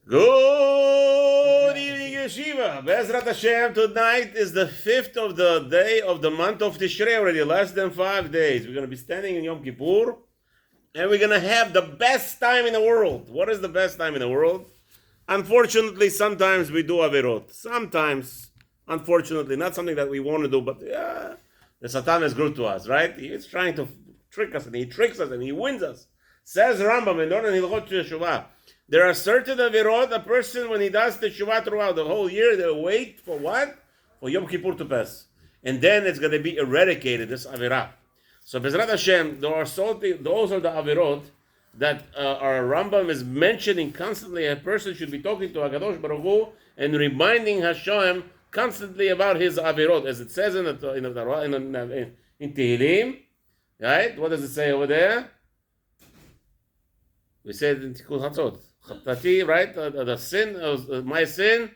Good evening, Yeshiva. Bezrat Hashem, tonight is the 5th of the day of the month of Tishrei already, less than 5 days. We're going to be standing in Yom Kippur, and we're going to have the best time in the world. What is the best time in the world? Unfortunately, sometimes we do Averot. Sometimes, unfortunately, not something that we want to do, but the Satan is good to us, right? He's trying to trick us, and he tricks us, and he wins us. Says Rambam, in Hilchot Teshuvah, there are certain Averot, a person, when he does Teshuvah throughout the whole year, they'll wait for what? For Yom Kippur to pass. And then it's going to be eradicated, this Averah. So, Bezrat Hashem, those are the Averot that our Rambam is mentioning constantly. A person should be talking to HaKadosh Baruch Hu and reminding Hashem constantly about his Averot, as it says in Tehillim. Right? What does it say over there? We said in Tikkun Hatzot. Chatati, right? The sin, my sin,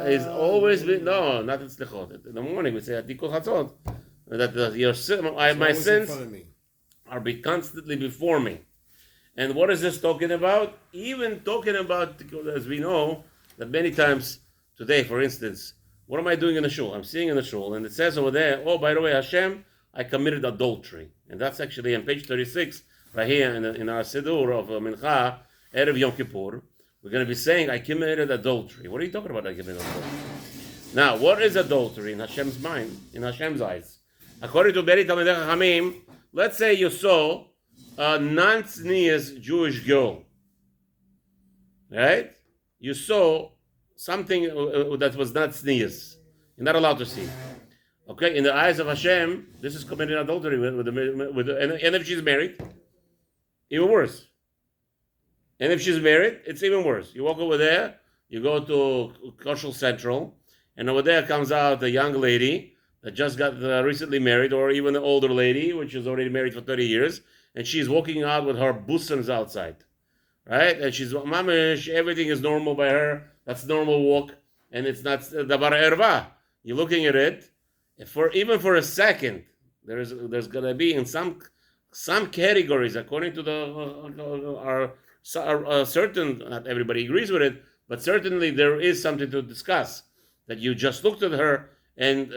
is always been, no, not in Slichot. In the morning we say Tikkun Hatzot, that your sin, my sins are constantly before me. And what is this talking about? Even talking about, as we know, that many times today, for instance, what am I doing in the shul? I'm sitting in the shul, and it says over there, oh, by the way, Hashem, I committed adultery. And that's actually on page 36, right here in our Siddur of Mincha, Erev Yom Kippur. We're going to be saying, I committed adultery. What are you talking about, I committed adultery? Now, what is adultery in Hashem's mind, in Hashem's eyes? According to Beri Talmidei Chachamim, let's say you saw a non-tznius Jewish girl, right? You saw something that was not tznius. You're not allowed to see. Okay, in the eyes of Hashem, this is committing adultery and if she's married, even worse. And if she's married, it's even worse. You walk over there, you go to Kosher Central, and over there comes out a young lady that just got recently married, or even an older lady, which is already married for 30 years, and she's walking out with her busams outside, right? And she's mamish, everything is normal by her. That's normal walk, and it's not davar erva. You're looking at it, even for a second, there's gonna be in some categories, according to our certain, not everybody agrees with it, but certainly there is something to discuss. That you just looked at her and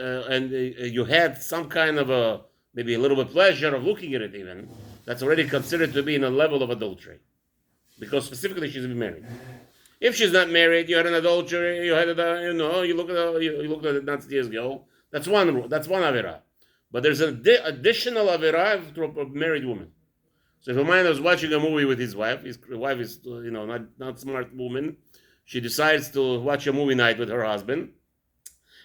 you had some kind of maybe a little bit pleasure of looking at it even. That's already considered to be in a level of adultery, because specifically she's been married. If she's not married, you had an adultery. You had you look at a not girl. That's one avera. But there's an additional avera to a married woman. So if a man was watching a movie with his wife is not smart woman, she decides to watch a movie night with her husband,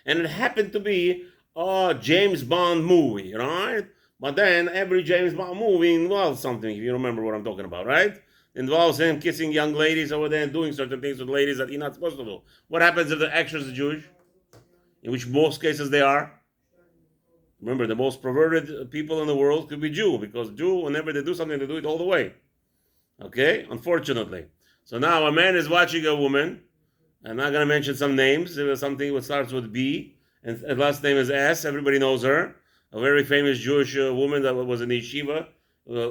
and it happened to be a James Bond movie, right? But then every James Bond movie involves something, if you remember what I'm talking about, right? Involves him kissing young ladies over there and doing certain things with ladies that he's not supposed to do. What happens if the actors are Jewish? In which most cases they are. Remember, the most perverted people in the world could be Jew, because Jew, whenever they do something, they do it all the way. Okay? Unfortunately. So now a man is watching a woman. I'm not going to mention some names. It was something that starts with B, and last name is S. Everybody knows her. A very famous Jewish woman that was in yeshiva.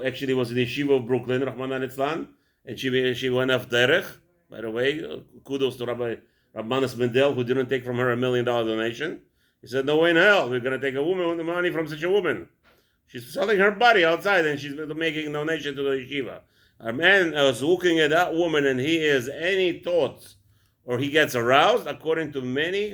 Actually was in yeshiva of Brooklyn, Rahman al-Islam. And she went off derech. By the way, kudos to Rabbi Manas Mendel, who didn't take from her $1 million donation. He said, no way in hell, we're going to take a woman with the money from such a woman. She's selling her body outside and she's making a donation to the yeshiva. A man is looking at that woman and he has any thoughts or he gets aroused, according to many,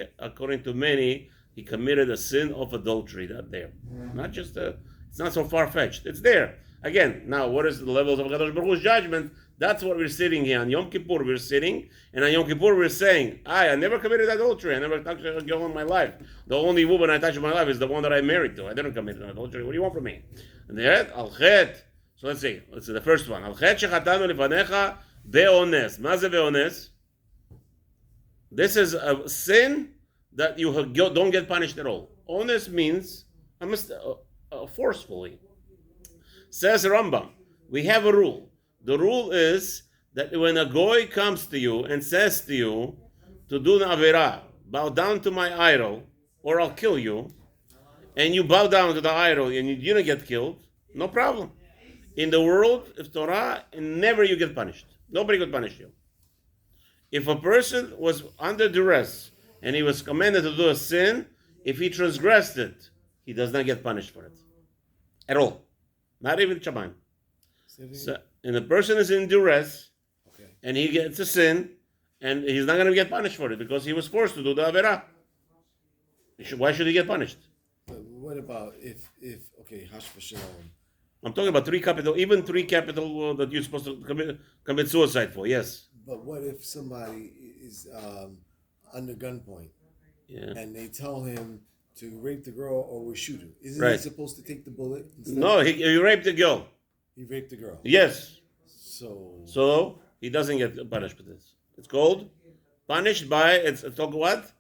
he committed a sin of adultery. That there. Not just, it's not so far-fetched. It's there. Again, now what is the levels of HaKadosh Baruch Hu's judgment? That's what we're sitting here. On Yom Kippur we're sitting, and on Yom Kippur we're saying, I never committed adultery. I never touched a girl in my life. The only woman I touched in my life is the one that I married to. I didn't commit adultery. What do you want from me? And there, al-chet. So let's see the first one. Al-chet shechatanu lefanecha be'ones. Ma ze be'ones? This is a sin that you don't get punished at all. Ones means forcefully. Says Rambam, we have a rule. The rule is that when a goy comes to you and says to you to do an averah, bow down to my idol, or I'll kill you, and you bow down to the idol and you didn't get killed, no problem. In the world of Torah, never you get punished. Nobody could punish you. If a person was under duress and he was commanded to do a sin, if he transgressed it, he does not get punished for it at all. Not even Shaban. So, and the person is in duress, and he gets a sin, and he's not going to get punished for it because he was forced to do the Averah. Why should he get punished? But what about if Hash v'Shalom? I'm talking about 3 capital, even 3 capital that you're supposed to commit suicide for, yes. But what if somebody is under gunpoint, and they tell him to rape the girl or we shoot him? Isn't he supposed to take the bullet instead? No, he raped the girl. He raped the girl. Yes. So he doesn't get punished for this. It's called punished by. It's called what?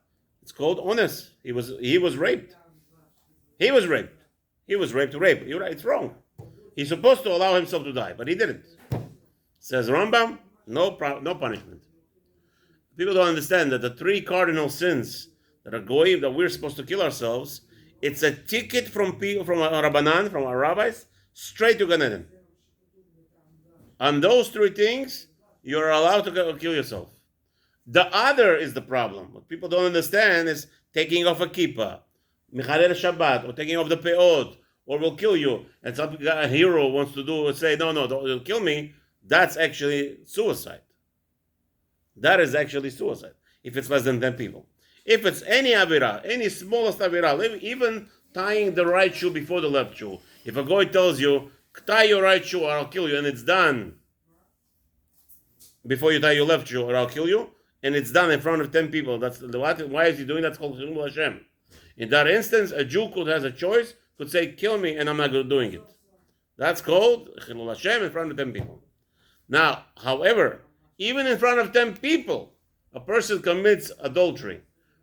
It's called honest. He was raped. He was raped. He was raped. Rape. You're right. It's wrong. He's supposed to allow himself to die, but he didn't. Says Rambam, no punishment. People don't understand that the 3 cardinal sins that are goyim, that we're supposed to kill ourselves, it's a ticket from people, from a Rabbanan, from our rabbis, straight to Gan Eden. On those 3 things, you're allowed to kill yourself. The other is the problem. What people don't understand is taking off a kippah, Michalel Shabbat, or taking off the peot, or will kill you. And some a hero wants to say, no, don't kill me. That's actually suicide. That is actually suicide. If it's less than 10 people. If it's any Avirah, any smallest Avirah, even tying the right shoe before the left shoe. If a guy tells you, tie your right shoe or I'll kill you, and it's done before you tie your left shoe or I'll kill you, and it's done in front of 10 people, why is he doing that? It's called Chilul Hashem. In that instance, a Jew could have a choice, could say, kill me, and I'm not doing it. That's called Chilul Hashem in front of 10 people. Now, however, even in front of 10 people, a person commits adultery.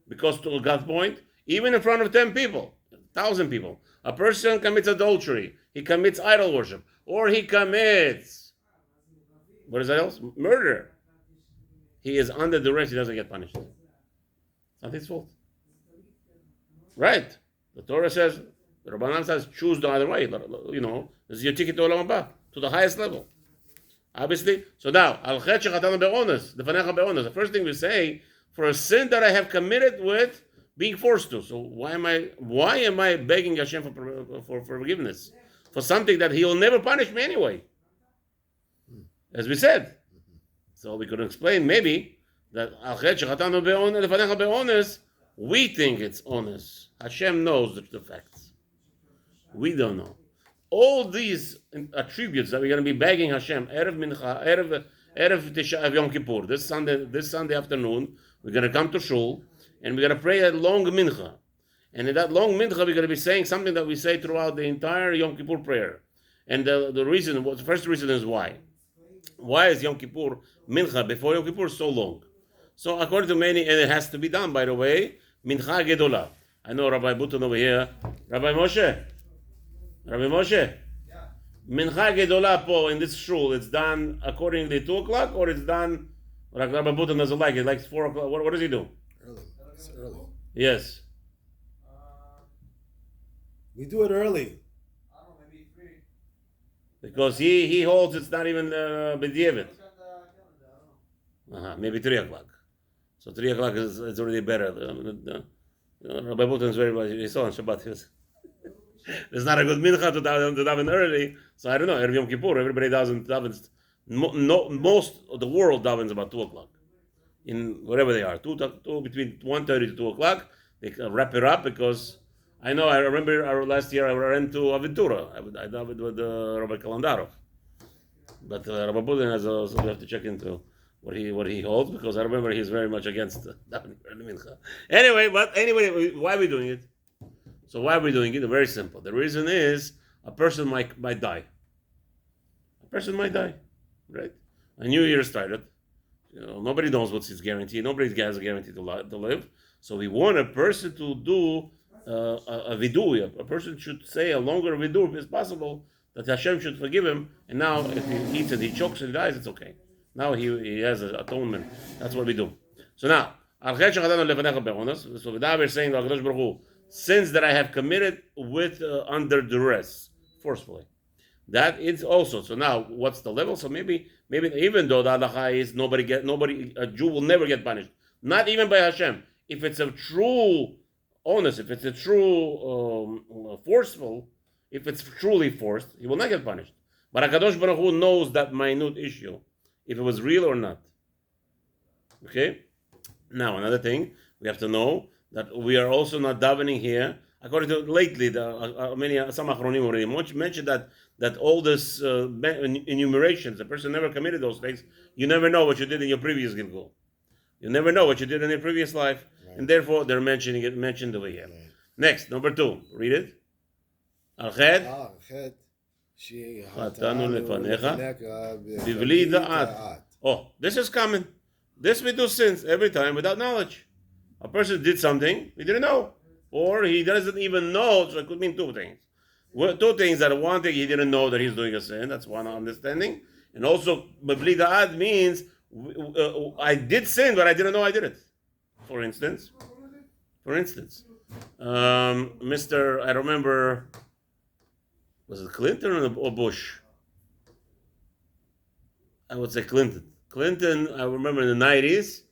Because to God's point, even in front of 10 people, 1,000 people, a person commits adultery, he commits idol worship, or he commits, what is that else? Murder. He is under duress, he doesn't get punished. It's not his fault. Right. The Torah says, the Rabbanan says, choose the other way. This is your ticket to Olam Haba, to the highest level. Obviously. So now, Al Chet Shechatanu Be'ones, Lefanecha Be'ones. The first thing we say, for a sin that I have committed with being forced to. So why am I begging Hashem for forgiveness? For something that He will never punish me anyway. As we said. So we could explain maybe that Al Chet Shechatanu Be'ones, Lefanecha Be'ones, we think it's honest. Hashem knows the facts. We don't know. All these attributes that we're going to be begging Hashem, Erev Mincha, Erev Tisha Av Yom Kippur, this Sunday afternoon, we're going to come to Shul, and we're going to pray a long Mincha. And in that long Mincha, we're going to be saying something that we say throughout the entire Yom Kippur prayer. And the first reason is why. Why is Yom Kippur, Mincha, before Yom Kippur, so long? So according to many, and it has to be done, by the way, Mincha Gedolah. I know Rabbi Button over here. Rabbi Moshe, yeah. Mincha Gedolah po in this shul, it's done accordingly 2 o'clock, or it's done like Rabbi Button doesn't like it, like 4 o'clock. What does he do? Early. It's early. Yes. We do it early. I don't know, maybe 3. Because he holds it's not even B'diavad. Maybe 3 o'clock. So 3 o'clock is already better. Rabbi Button is very, he saw on Shabbat. There's not a good mincha to daven early, so I don't know. Erev Yom Kippur, everybody davens. Most of the world davens about 2 o'clock, in wherever they are. Between 1:30 to 2 o'clock, they wrap it up because I know. I remember last year I ran to Aventura. I davened with Rabbi Kalandarov, but Rabbi Budin has also we have to check into what he holds because I remember he's very much against davening early mincha. Anyway, why are we doing it? So why are we doing it? Very simple. The reason is a person might die. A person might die, right? A new year started. Nobody knows what's his guarantee. Nobody has a guarantee to live. So we want a person to do a vidu. A person should say a longer vidu if it's possible, that Hashem should forgive him. And now if he eats and he chokes and he dies, it's okay. Now he has an atonement. That's what we do. So now, so we're saying to HaKadosh Baruch Hu, sins that I have committed with under duress, forcefully. That is also. So now, what's the level? So maybe even though the halacha is a Jew will never get punished, not even by Hashem. If it's a true onus, if it's a true forceful, if it's truly forced, he will not get punished. But Hakadosh Baruch Hu knows that minute issue, if it was real or not. Okay. Now another thing we have to know that we are also not davening here. According to lately, some achronim already mentioned that all this enumerations, the person never committed those things. You never know what you did in your previous gilgul. You never know what you did in your previous life, right. And therefore they're mentioned over here. Right. Next, number 2, read it. Al Chet Chatanu lefanecha bivli da'at. Oh, this is common. This we do sins every time without knowledge. A person did something he didn't know, or he doesn't even know. So it could mean 2 things. Two things that one thing he didn't know that he's doing a sin. That's one understanding. And also, bivli da'at means I did sin, but I didn't know I did it. For instance, Mr. I remember, was it Clinton or Bush? I would say Clinton. Clinton, I remember in the 90s,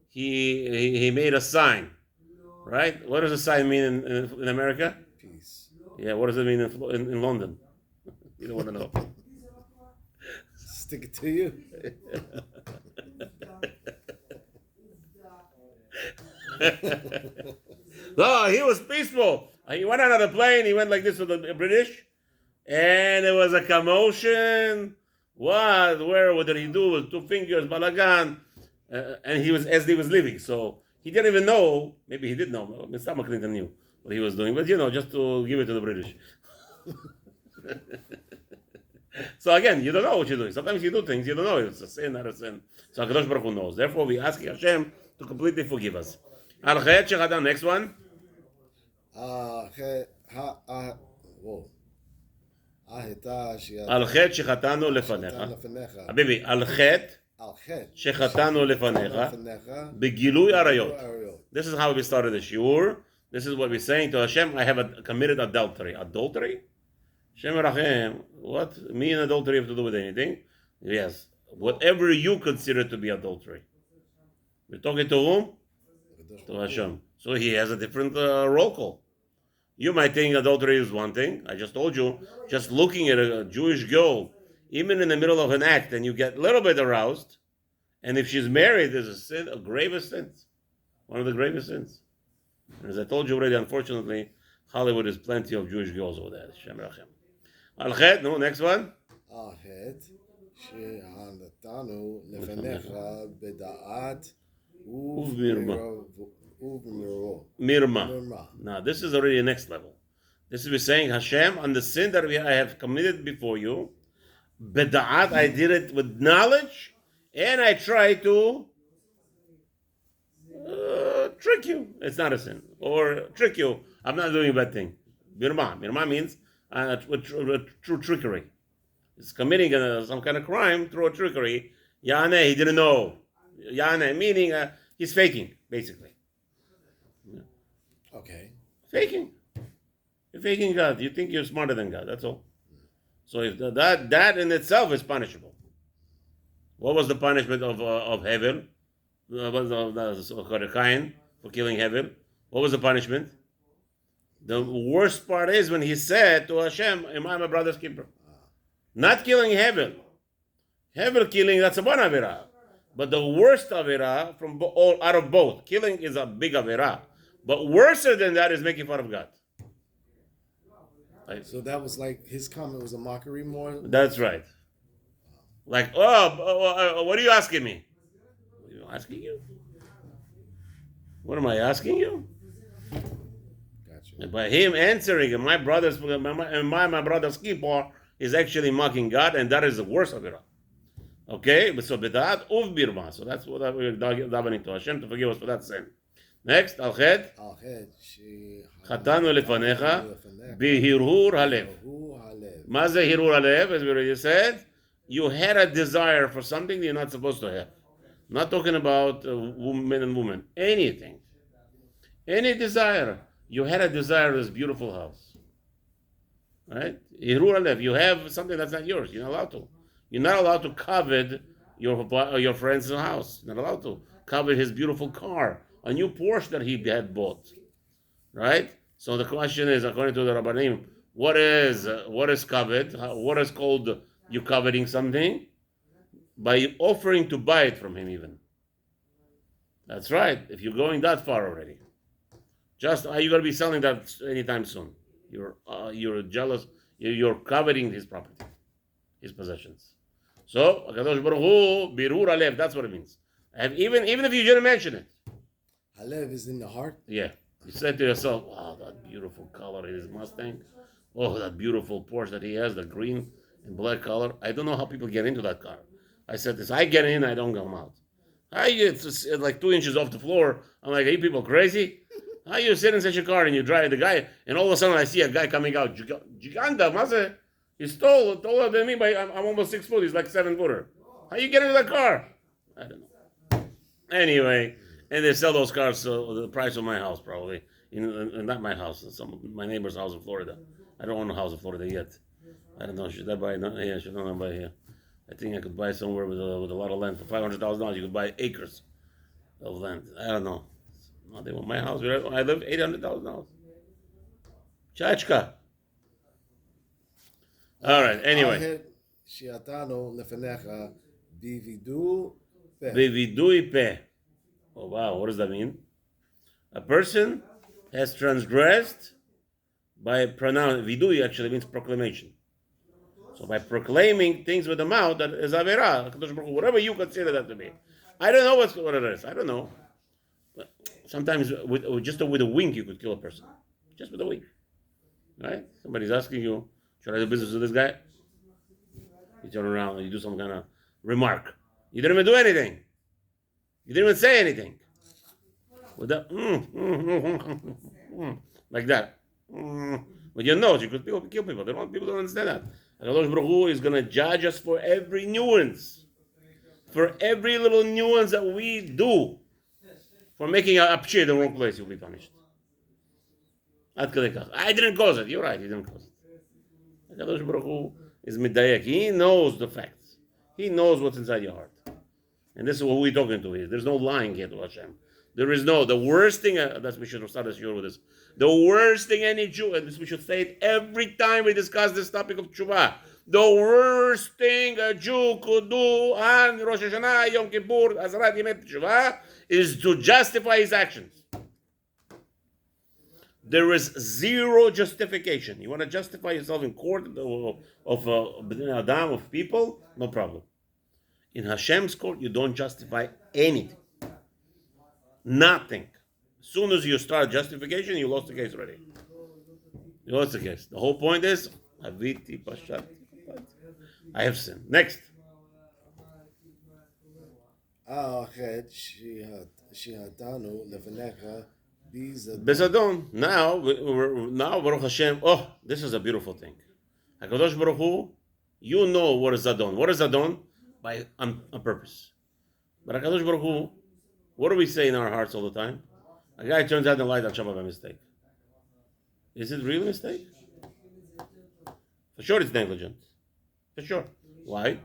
he made a sign, right? What does a sign mean in America? Peace. Yeah, what does it mean in London? You don't want to know. Stick it to you. No, he was peaceful. He went out of the plane. He went like this with the British, and there was a commotion. What did he do with 2 fingers, balagan? And he was as he was leaving. So he didn't even know. Maybe he did know. Mr. Clinton knew what he was doing, but just to give it to the British. So again, you don't know what you're doing. Sometimes you do things you don't know if it's a sin, not a sin. So HaKadosh Baruch Hu knows. Therefore, we ask Hashem to completely forgive us. Al Chet Shechatan, next one. Al Chet Shechatanu lefanecha. Habibi, Al Chet Shechatanu lefanecha Begilui arayot. This is how we started the shiur. This is what we're saying to Hashem. I have committed adultery. Adultery? Shem Rachem, what? Me and adultery have to do with anything? Yes. Whatever you consider to be adultery. We're talking to whom? To Hashem. So he has a different roll call. You might think adultery is one thing. I just told you, just looking at a Jewish girl, even in the middle of an act, and you get a little bit aroused, and if she's married, there's a sin, a gravest sin. One of the gravest sins. And as I told you already, unfortunately, Hollywood is plenty of Jewish girls over there. Shem Rachem. Al Chet, no, next one. Al Chet shehanatanu lefanecha beda'at Mirma. Now, this is already the next level. This is we're saying, Hashem, on the sin that I have committed before you, beda'at, I did it with knowledge, and I tried to trick you. It's not a sin. Or trick you. I'm not doing a bad thing. Mirma. Mirma means through trickery. He's committing some kind of crime through a trickery. Yane, he didn't know. Yane, meaning he's faking, basically. Okay. Faking. You're faking God. You think you're smarter than God. That's all. So if that in itself is punishable. What was the punishment of Hevel? Cain for killing Hevel? What was the punishment? The worst part is when he said to Hashem, "Am I my brother's keeper?" Not killing Hevel. Hevel killing, that's a one avera. But the worst avera from out of both, killing is a big avera. But worse than that is making fun of God. Right? So that was like his comment was a mockery more. That's right. Like, what are you asking me? What are you asking you? What am I asking you? And by him answering, and my brother's keeper is actually mocking God, and that is the worst of it all. Okay, so b'da'at uv birma. So that's what we're davening to Hashem to forgive us for that sin. Next, al chet chatanu lefanecha bihirhur halev. Ma ze hirhur halev? As we already said, you had a desire for something that you're not supposed to have. Not talking about men and women. Anything. Any desire. You had a desire of this beautiful house. right? You have something that's not yours. You're not allowed to. You're not allowed to covet your friend's house. You're not allowed to covet his beautiful car, a new Porsche that he had bought, right? So the question is, according to the Rabbanim, what is covet? What is called you coveting something? By offering to buy it from him, even. That's right. If you're going that far already, just are you going to be selling that anytime soon? You're jealous. You're coveting his property, his possessions. So Hakadosh Baruch Hu birur alev. That's what it means. And even if you didn't mention it, Alev is in the heart. Yeah, you said to yourself, "Wow, that beautiful color in his Mustang. Oh, that beautiful Porsche that he has, the green and black color. I don't know how people get into that car." I said this. I get in, I don't come out. It's like 2 inches off the floor. I'm like, are you people crazy? How you sit in such a car and you drive the guy, and all of a sudden I see a guy coming out. Giganta, Maze. He's taller than me, but I'm almost 6 foot. He's like 7 footer. How you get into that car? I don't know. Anyway, and they sell those cars the price of my house, probably. Not my house, my neighbor's house in Florida. I don't own a house in Florida yet. I don't know. Should I buy? Yeah, should I buy here? I think I could buy somewhere with a lot of land for $500,000. You could buy acres of land. I don't know. No, they want my house. I live $800,000. Chachka. All right. Anyway. Vividui pe. Oh wow, what does that mean? A person has transgressed by pronouncing. Vidui actually means proclamation. So by proclaiming things with the mouth, that is avera. Whatever you consider that to be. I don't know what it is. I don't know. But sometimes with a wink you could kill a person. Just with a wink. Right? Somebody's asking you, should I do business with this guy? You turn around and you do some kind of remark. You didn't even do anything. You didn't even say anything. With that, like that. With your nose, you could kill people. People don't understand that. And Allah Baruch Hu is going to judge us for every nuance. For every little nuance that we do. For making a pshit in the wrong place, you'll be punished. I didn't cause it. You're right, you didn't cause it. Allah Baruch Hu is midayek. He knows the facts. He knows what's inside your heart. And this is what we're talking to here. There's no lying here to Hashem. The worst thing, that we should start this year with this. The worst thing any Jew, and this we should say it every time we discuss this topic of tshuva. The worst thing a Jew could do on Rosh Hashanah, Yom Kippur, Azarat Yemet Tshuva, is to justify his actions. There is zero justification. You want to justify yourself in court of Adam, of people? No problem. In Hashem's court, you don't justify anything. Nothing. As soon as you start justification, you lost the case already. You lost the case. The whole point is, Aviti Pashat. I have sinned. Next. Bezadon. Now, Baruch Hashem. Oh, this is a beautiful thing. Hakadosh Baruch Hu, you know what is Zadon. What is Zadon? On purpose. But Hakadosh Baruch Hu, what do we say in our hearts all the time? A guy turns out the light on Shabbat by mistake. Is it really a mistake? For sure it's negligent. For sure. Why?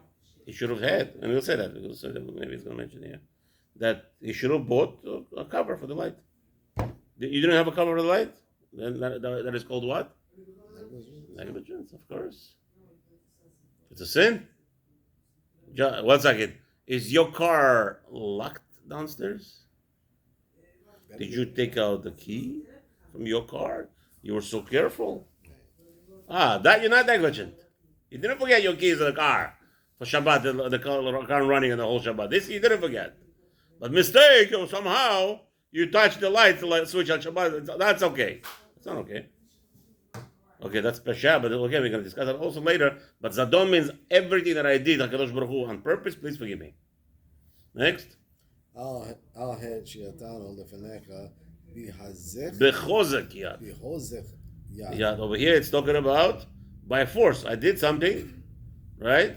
He should have had, and we'll say that, maybe he's going to mention here, that he should have bought a cover for the light. You didn't have a cover for the light? Then that is called what? Negligence, of course. It's a sin. 1 second. Is your car locked downstairs? Did you take out the key from your car? You were so careful. That you're not negligent. You didn't forget your keys in the car for Shabbat, the car running in the whole Shabbat. This you didn't forget. But mistake, or somehow you touched the light switch on Shabbat. That's okay. It's not okay. Okay, that's Pesha, but okay, we're going to discuss that also later. But Zadon means everything that I did, HaKadosh Baruch Hu, on purpose, please forgive me. Next. Bechozek yad. Over here it's talking about by force. I did something, right?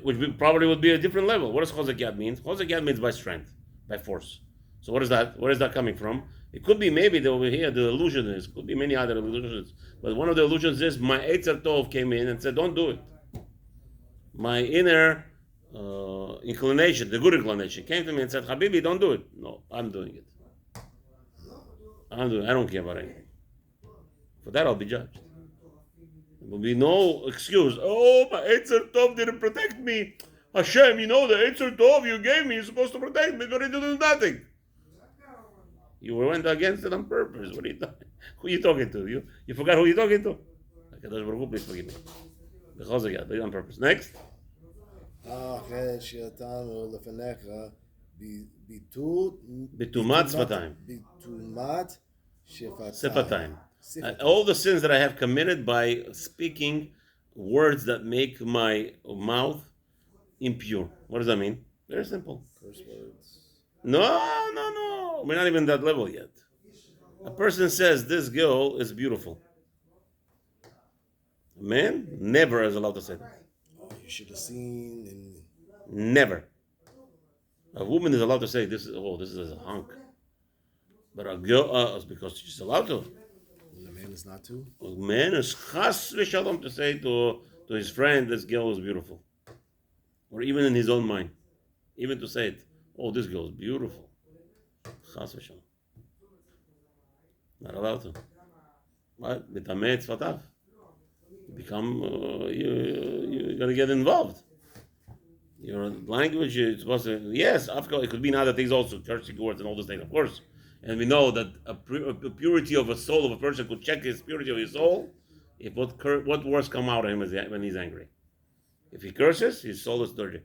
Which probably would be a different level. What does chozek yad mean? Chozek yad means by strength, by force. So what is that? Where is that coming from? It could be maybe that over here the illusion is. Could be many other illusions. But one of the illusions is my Eitzer Tov came in and said, don't do it. My inner inclination, the good inclination, came to me and said, Habibi, don't do it. No, I'm doing it. I don't care about anything. For that I'll be judged. There will be no excuse. Oh, my Eitzer Tov didn't protect me. Hashem, the Eitzer Tov you gave me is supposed to protect me, but it didn't do nothing. You went against it on purpose. What are you talking? Who are you talking to? You forgot who you're talking to? Hakadosh Baruch Hu, please forgive me. Did it on purpose. Next. Bitumat Sfatayim. Bitumat Sefatayim. All the sins that I have committed by speaking words that make my mouth impure. What does that mean? Very simple. Curse words. No. We're not even that level yet. A person says this girl is beautiful. A man never is allowed to say that. Oh, you should have seen. Never. A woman is allowed to say this is a hunk. But a girl, because she's allowed to. The man is not to. A man is chas v'shalom to say to his friend, this girl is beautiful. Or even in his own mind. Even to say it, this girl is beautiful. Chas v'shalom. Not allowed to. What? B'tameh tzvatav. You become, you got to get involved. Your language is supposed to, yes, of course, it could be in other things also, cursing words and all those things, of course. And we know that a purity of a soul of a person could check his purity of his soul if what words come out of him when he's angry. If he curses, his soul is dirty.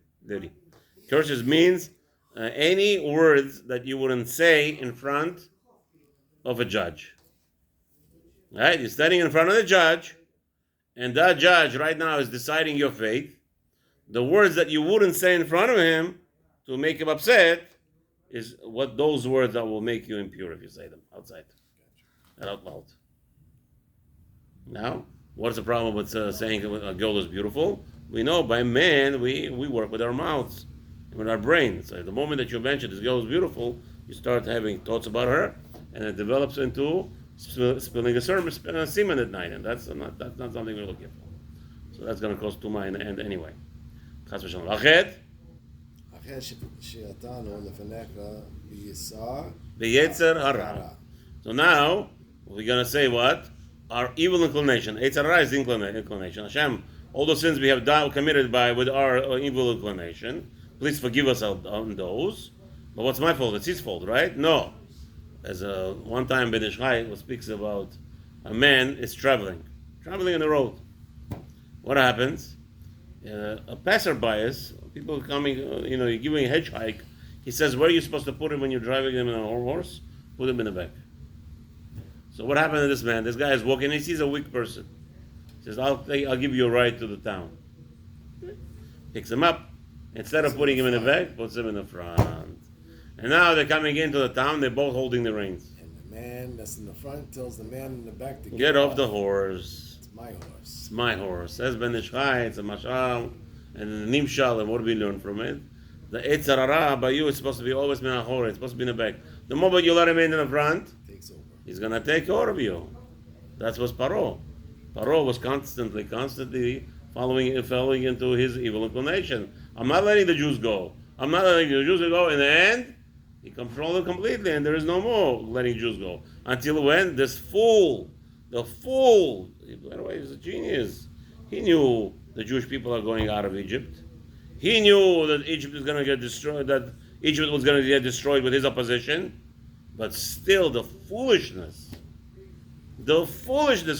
Curses means any words that you wouldn't say in front of a judge. Right? You're standing in front of the judge, and that judge right now is deciding your fate. The words that you wouldn't say in front of him to make him upset is what those words that will make you impure if you say them outside and out loud. Now, what's the problem with saying a girl is beautiful? We know by man we work with our mouths, with our brains. So the moment that you mention this girl is beautiful, you start having thoughts about her, and it develops into spilling a semen at night, and that's not something we're looking for. So that's going to cause tuma in the end anyway. Chas v'shalom. Achet. B'yetzer hara. So now we're going to say what? Our evil inclination. Yetzer hara is inclination. Hashem, all the sins we have committed with our evil inclination, please forgive us on those. But what's my fault? It's his fault, right? No. As one time Ben Ish Chai speaks about a man is traveling on the road. What happens? A passerby, people coming, you're giving a hitchhike. He says, where are you supposed to put him when you're driving him on a horse? Put him in the back. So what happened to this man? This guy is walking, he sees a weak person. He says, I'll give you a ride to the town. Picks him up. Instead of putting him in the back, puts him in the front. And now they're coming into the town, they're both holding the reins. And the man that's in the front tells the man in the back to get off the horse. It's my horse. It's my horse. Says Ben Ish Chai, it's a mashal, and the nimshal, and what do we learn from it? The Yetzer hara by you is supposed to be always menachor, it's supposed to be in the back. The moment you let him in the front, takes over. He's going to take care of you. That was Paro. Paro was constantly falling into his evil inclination. I'm not letting the Jews go. I'm not letting the Jews go. In the end, he controlled it completely, and there is no more letting Jews go. Until when the fool, by the way, he's a genius. He knew the Jewish people are going out of Egypt. He knew that Egypt was going to get destroyed, with his opposition. But still, the foolishness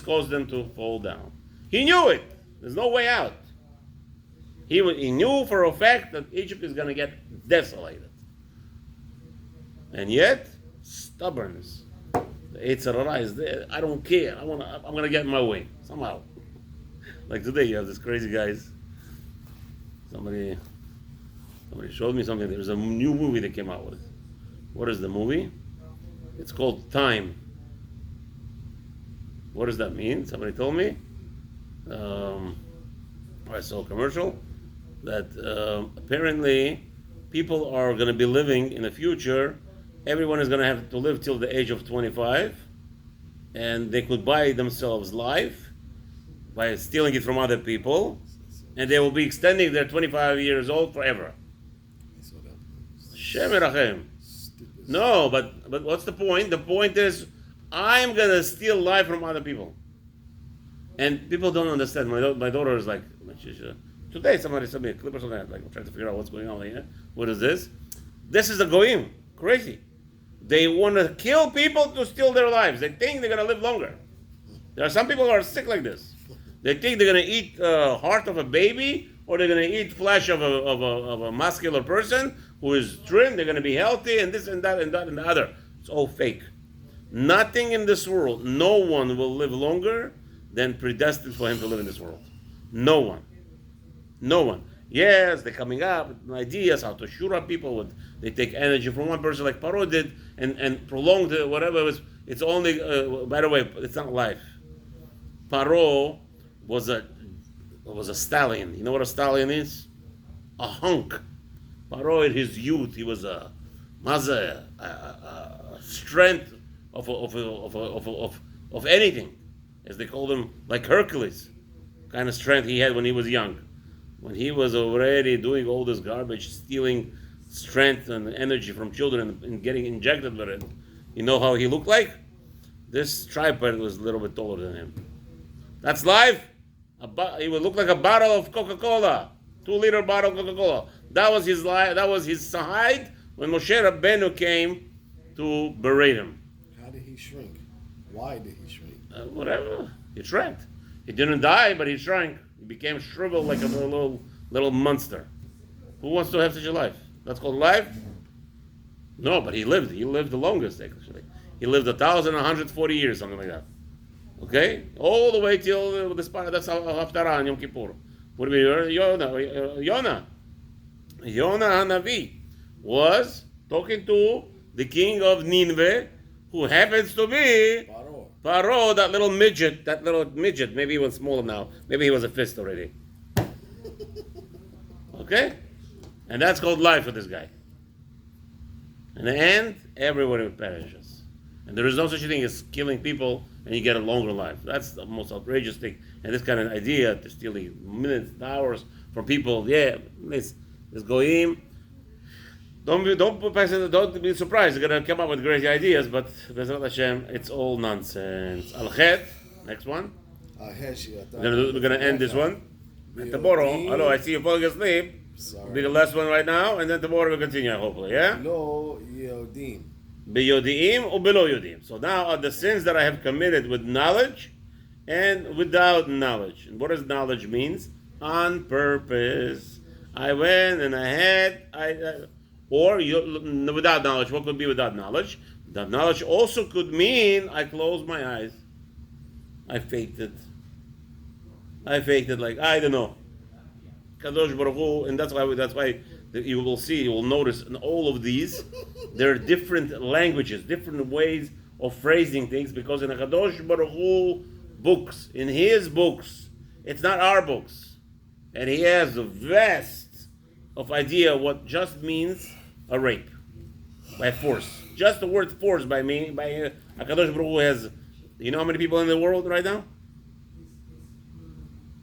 caused them to fall down. He knew it. There's no way out. He knew for a fact that Egypt is going to get desolated. And yet, stubbornness. The Yetzer hara is there. I don't care. I'm going to get my way somehow. Like today, you have these crazy guys. Somebody showed me something. There's a new movie that came out with. What is the movie? It's called Time. What does that mean? Somebody told me. I saw a commercial that apparently people are going to be living in the future everyone is going to have to live till the age of 25, and they could buy themselves life by stealing it from other people, and they will be extending their 25 years old forever. Shem Erachem. No, but what's the point? The point is, I'm going to steal life from other people. And people don't understand. My daughter is like, today somebody sent me a clip or something, like I'm trying to figure out what's going on here. What is this? This is the Goyim. Crazy. They want to kill people to steal their lives. They think they're going to live longer. There are some people who are sick like this. They think they're going to eat heart of a baby, or they're going to eat flesh of a muscular person who is trim. They're going to be healthy, and this and that and that and the other. It's all fake. Nothing in this world, no one will live longer than predestined for him to live in this world. No one. No one. Yes, they're coming up with ideas how to shura up people. They take energy from one person like Paro did and prolong the whatever it was. It's only, by the way, it's not life. Paro was a stallion. You know what a stallion is? A hunk. Paro in his youth, he was a strength of anything, as they called him, like Hercules, kind of strength he had when he was young. When he was already doing all this garbage, stealing strength and energy from children and getting injected with it, you know how he looked like? This tripod was a little bit taller than him. That's life. He would look like a bottle of Coca-Cola, 2-liter bottle of Coca-Cola. That was his life. That was his side when Moshe Rabbeinu came to berate him. How did he shrink? Why did he shrink? Whatever. He shrank. He didn't die, but he shrank. He became shriveled like a little monster. Who wants to have such a life? That's called life? No, but he lived. He lived the longest, actually. He lived 1,140 years, something like that. Okay? All the way till the spot. That's Haftarah on Yom Kippur. What do we hear? Yonah Hanavi was talking to the king of Nineveh, who happens to be Paro, that little midget. Maybe he was smaller now. Maybe he was a fist already. Okay? And that's called life for this guy. In the end, everyone perishes. And there is no such thing as killing people and you get a longer life. That's the most outrageous thing. And this kind of idea to stealing minutes, hours from people, this goyim. Don't be surprised. They're going to come up with crazy ideas, but Bezrat Hashem, it's all nonsense. Al Chet, next one. We're going to end this one. And tomorrow, hello, I see you falling asleep. Sorry. Be the last one right now, and then tomorrow we'll continue, hopefully, yeah? Lo yodim. Biyodiim or below yodim. So now are the sins that I have committed with knowledge and without knowledge. And what does knowledge means? On purpose. I went and I had, or without knowledge. What could be without knowledge? Without knowledge also could mean I closed my eyes. I faked it like, I don't know. Kadosh Baruch Hu, and that's why you will notice in all of these, there are different languages, different ways of phrasing things, because in a Kadosh Baruch Hu books, in his books, it's not our books. And he has a vast of idea what just means a rape by force. Just the word force by Hakadosh Baruch Hu has. You know how many people in the world right now?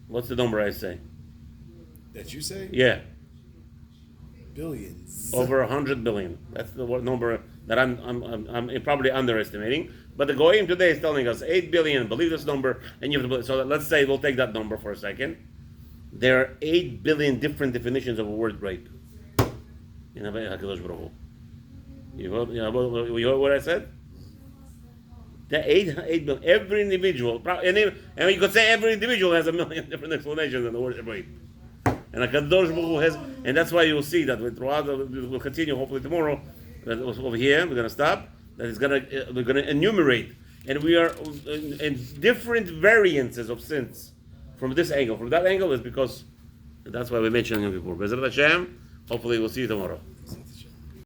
What's the number I say? That you say? Yeah. Billions. Over 100 billion. That's the number that I'm probably underestimating. But the Goyim today is telling us 8 billion. Believe this number, and you have to believe. So let's say we'll take that number for a second. There are 8 billion different definitions of a word rape. You know what I said? The 8 billion. Every individual, and you could say every individual has a million different explanations of the word rape. And HaKadosh Baruch Hu has, and that's why you'll see that we'll continue hopefully tomorrow. Over here, we're going to stop. That we're going to enumerate, and we are in different variances of sins from this angle. From that angle is because that's why we mentioned Yom Kippur. Bezrat Hashem. Hopefully, we'll see you tomorrow.